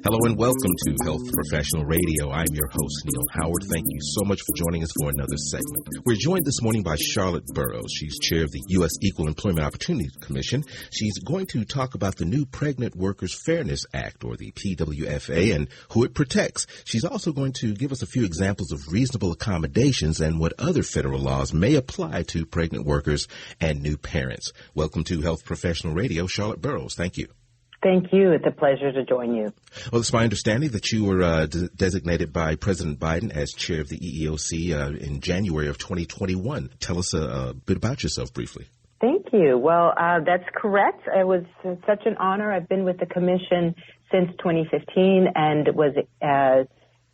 Hello and welcome to Health Professional Radio. I'm your host, Neil Howard. Thank you so much for joining us for another segment. We're joined this morning by Charlotte Burrows. She's chair of the U.S. Equal Employment Opportunity Commission. She's going to talk about the new Pregnant Workers Fairness Act, or the PWFA, and who it protects. She's also going to give us a few examples of reasonable accommodations and what other federal laws may apply to pregnant workers and new parents. Welcome to Health Professional Radio, Charlotte Burrows. Thank you. Thank you. It's a pleasure to join you. Well, it's my understanding that you were designated by President Biden as chair of the EEOC in January of 2021. Tell us a bit about yourself briefly. Thank you. Well, that's correct. It was such an honor. I've been with the commission since 2015 and was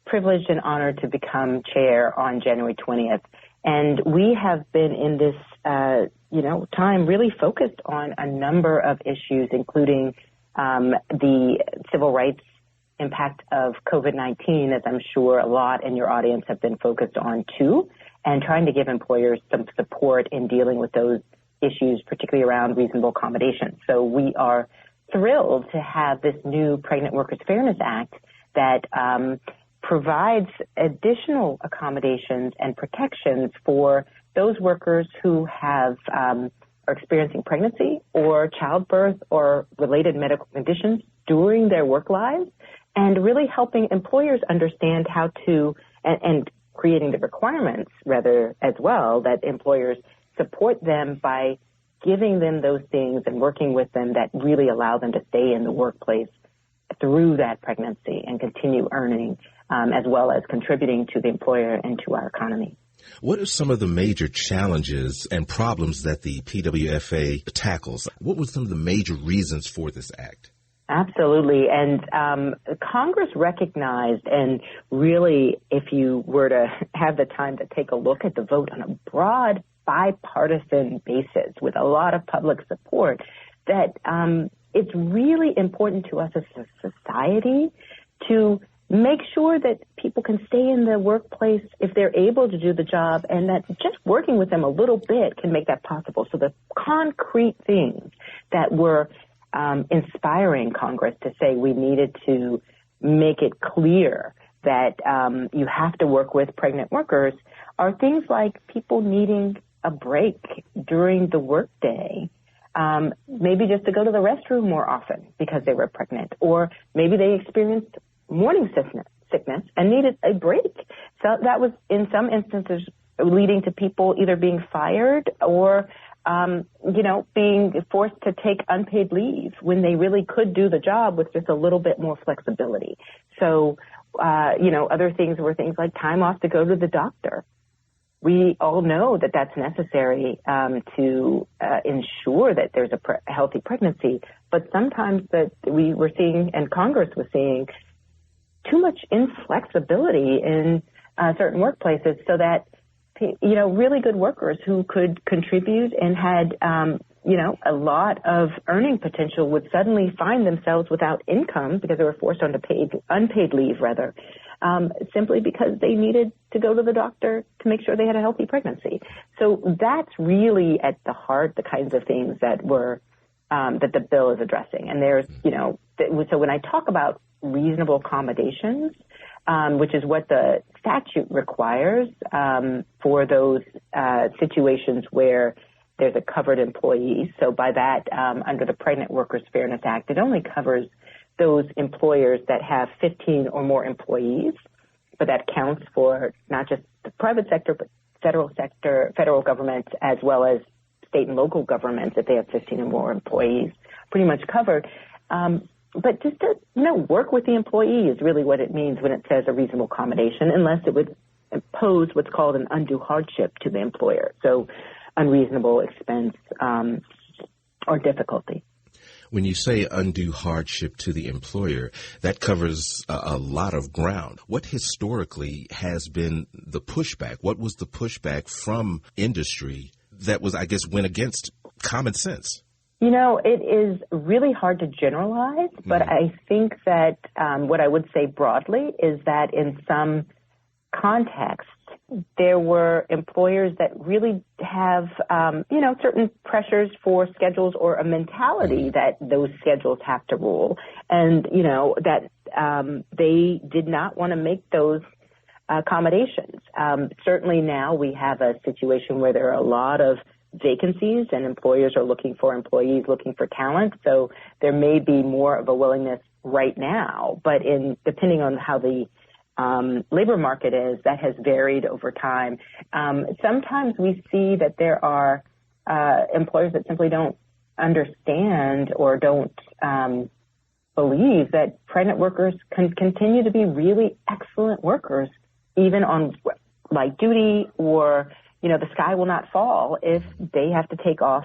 privileged and honored to become chair on January 20th. And we have been in this, time really focused on a number of issues, including the civil rights impact of COVID-19, as I'm sure a lot in your audience have been focused on too, and trying to give employers some support in dealing with those issues, particularly around reasonable accommodation. So we are thrilled to have this new Pregnant Workers Fairness Act that provides additional accommodations and protections for those workers who have are experiencing pregnancy or childbirth or related medical conditions during their work lives, and really helping employers understand how to, and creating the requirements rather as well, that employers support them by giving them those things and working with them that really allow them to stay in the workplace through that pregnancy and continue earning, as well as contributing to the employer and to our economy. What are some of the major challenges and problems that the PWFA tackles? What were some of the major reasons for this act? Absolutely. And Congress recognized, and really, if you were to have the time to take a look at the vote on a broad bipartisan basis with a lot of public support, that it's really important to us as a society to make sure that people can stay in the workplace if they're able to do the job, and that just working with them a little bit can make that possible. So the concrete things that were inspiring Congress to say we needed to make it clear that you have to work with pregnant workers are things like people needing a break during the workday, maybe just to go to the restroom more often because they were pregnant, or maybe they experienced morning sickness and needed a break. So that was, in some instances, leading to people either being fired or, being forced to take unpaid leave when they really could do the job with just a little bit more flexibility. So, other things were things like time off to go to the doctor. We all know that that's necessary to ensure that there's a healthy pregnancy, but sometimes that we were seeing, and Congress was seeing, too much inflexibility in certain workplaces, so that, really good workers who could contribute and had, a lot of earning potential would suddenly find themselves without income because they were forced onto unpaid leave, simply because they needed to go to the doctor to make sure they had a healthy pregnancy. So that's really at the heart, the kinds of things that were, that the bill is addressing. And there's, so when I talk about reasonable accommodations, which is what the statute requires for those situations where there's a covered employee. So by that, under the Pregnant Workers Fairness Act, it only covers those employers that have 15 or more employees, but that counts for not just the private sector, but federal government, as well as state and local governments if they have 15 or more employees, pretty much covered. But just to, work with the employee is really what it means when it says a reasonable accommodation, unless it would impose what's called an undue hardship to the employer. So unreasonable expense or difficulty. When you say undue hardship to the employer, that covers a lot of ground. What historically has been the pushback? What was the pushback from industry that was, went against common sense? It is really hard to generalize, but I think that what I would say broadly is that in some contexts, there were employers that really have, certain pressures for schedules or a mentality that those schedules have to rule, and, that they did not want to make those accommodations. Certainly now we have a situation where there are a lot of vacancies and employers are looking for employees, looking for talent. So there may be more of a willingness right now, but depending on how the labor market is, that has varied over time. Sometimes we see that there are employers that simply don't understand or don't believe that pregnant workers can continue to be really excellent workers, even on light duty, or, the sky will not fall if they have to take off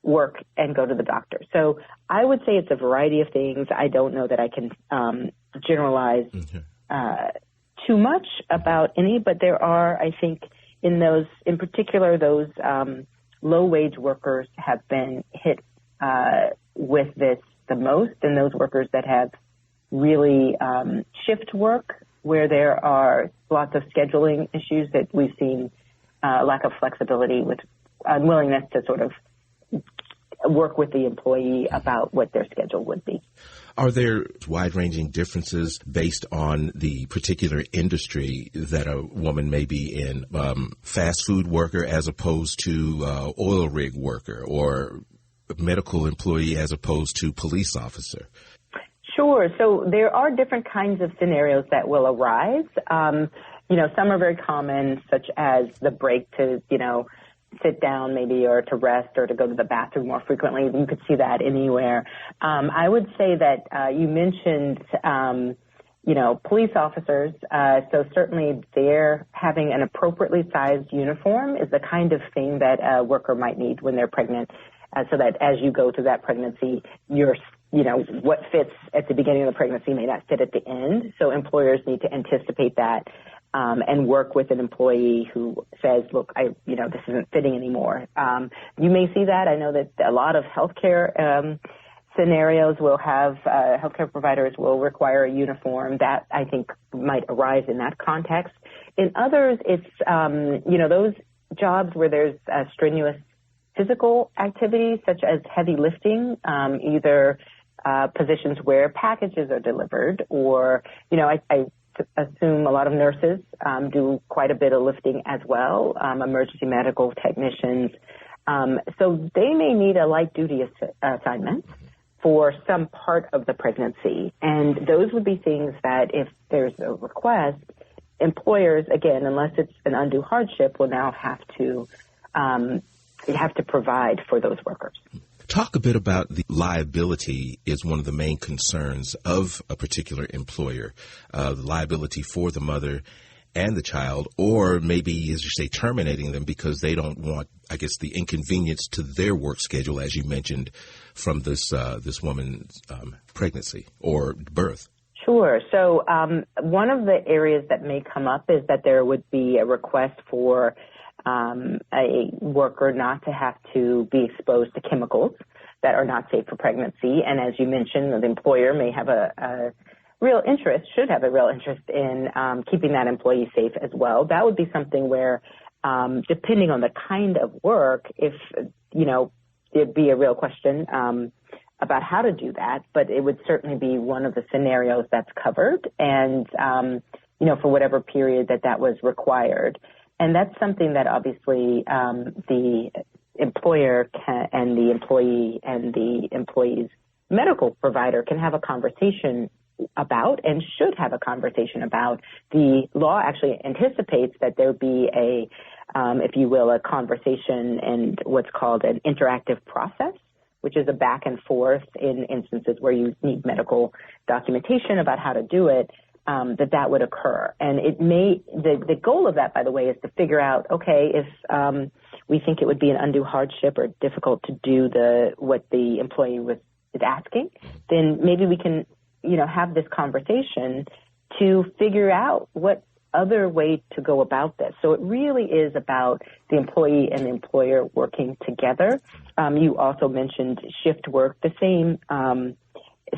work and go to the doctor. So I would say it's a variety of things. I don't know that I can generalize too much about any, but there are, I think, in particular, those low-wage workers have been hit with this the most, and those workers that have really shift work, where there are lots of scheduling issues that we've seen, lack of flexibility with unwillingness to sort of work with the employee about what their schedule would be. Are there wide-ranging differences based on the particular industry that a woman may be in, fast food worker as opposed to oil rig worker, or medical employee as opposed to police officer? Sure. So there are different kinds of scenarios that will arise. Some are very common, such as the break to, sit down maybe, or to rest, or to go to the bathroom more frequently. You could see that anywhere. I would say that you mentioned, police officers. So certainly they're having an appropriately sized uniform is the kind of thing that a worker might need when they're pregnant, so that as you go through that pregnancy, what fits at the beginning of the pregnancy may not fit at the end. So employers need to anticipate that. And work with an employee who says, look, this isn't fitting anymore. You may see that. I know that a lot of healthcare scenarios will have healthcare providers will require a uniform. That, I think, might arise in that context. In others, it's, those jobs where there's strenuous physical activities, such as heavy lifting, either positions where packages are delivered, or, I assume a lot of nurses do quite a bit of lifting as well, emergency medical technicians. So they may need a light duty assignment for some part of the pregnancy. And those would be things that, if there's a request, employers, again, unless it's an undue hardship, will now have to provide for those workers. Talk a bit about the liability is one of the main concerns of a particular employer, the liability for the mother and the child, or maybe, as you say, terminating them because they don't want, I guess, the inconvenience to their work schedule, as you mentioned, from this woman's pregnancy or birth. Sure. So one of the areas that may come up is that there would be a request for a worker not to have to be exposed to chemicals that are not safe for pregnancy. And as you mentioned, the employer may have should have a real interest in keeping that employee safe as well. That would be something where, depending on the kind of work, if, there'd be a real question about how to do that, but it would certainly be one of the scenarios that's covered, and, for whatever period that was required. And that's something that obviously the employer and the employee and the employee's medical provider can have a conversation about, and should have a conversation about. The law actually anticipates that there be if you will, a conversation and what's called an interactive process, which is a back and forth in instances where you need medical documentation about how to do it. That would occur. And the goal of that, by the way, is to figure out, okay, if we think it would be an undue hardship or difficult to do what the employee is asking, then maybe we can, have this conversation to figure out what other way to go about this. So it really is about the employee and the employer working together. You also mentioned shift work. The same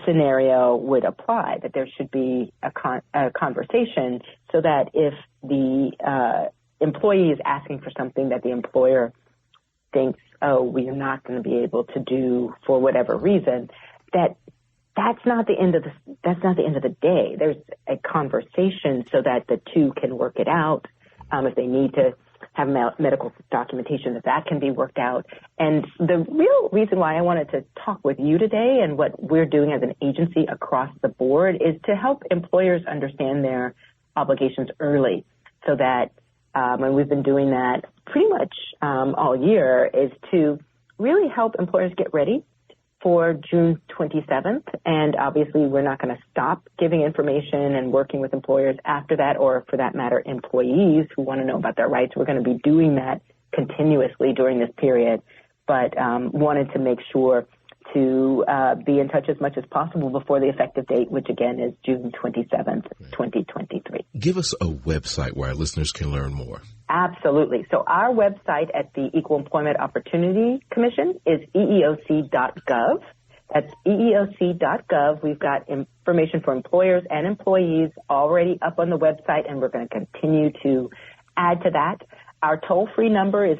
scenario would apply, that there should be a conversation so that if the employee is asking for something that the employer thinks, oh, we are not going to be able to do for whatever reason, that's not the end of the day. There's a conversation so that the two can work it out. If they need to have medical documentation, that can be worked out. And the real reason why I wanted to talk with you today and what we're doing as an agency across the board is to help employers understand their obligations early, so that, and we've been doing that pretty much all year, is to really help employers get ready for June 27th. And obviously, we're not going to stop giving information and working with employers after that, or for that matter, employees who want to know about their rights. We're going to be doing that continuously during this period, but wanted to make sure to be in touch as much as possible before the effective date, which again is June 27th, 2023. Give us a website where our listeners can learn more. Absolutely. So our website at the Equal Employment Opportunity Commission is EEOC.gov. That's EEOC.gov. We've got information for employers and employees already up on the website, and we're going to continue to add to that. Our toll-free number is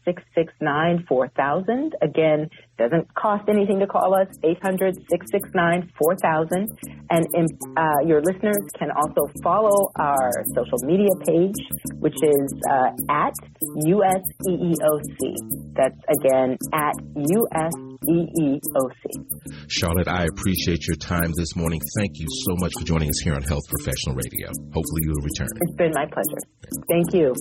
800-669-4000. Again, doesn't cost anything to call us, 800-669-4000. And your listeners can also follow our social media page, which is at USEEOC. That's, again, at USEEOC. Charlotte, I appreciate your time this morning. Thank you so much for joining us here on Health Professional Radio. Hopefully you will return. It's been my pleasure. Thank you.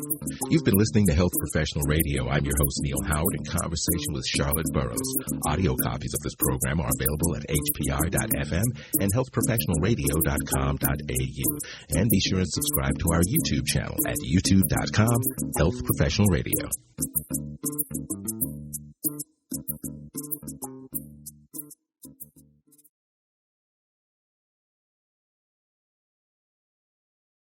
You've been listening to Health Professional Radio. I'm your host, Neil Howard, in conversation with Charlotte Burrows. Audio copies of this program are available at hpr.fm and healthprofessionalradio.com.au. And be sure and subscribe to our YouTube channel at youtube.com/Health Professional Radio.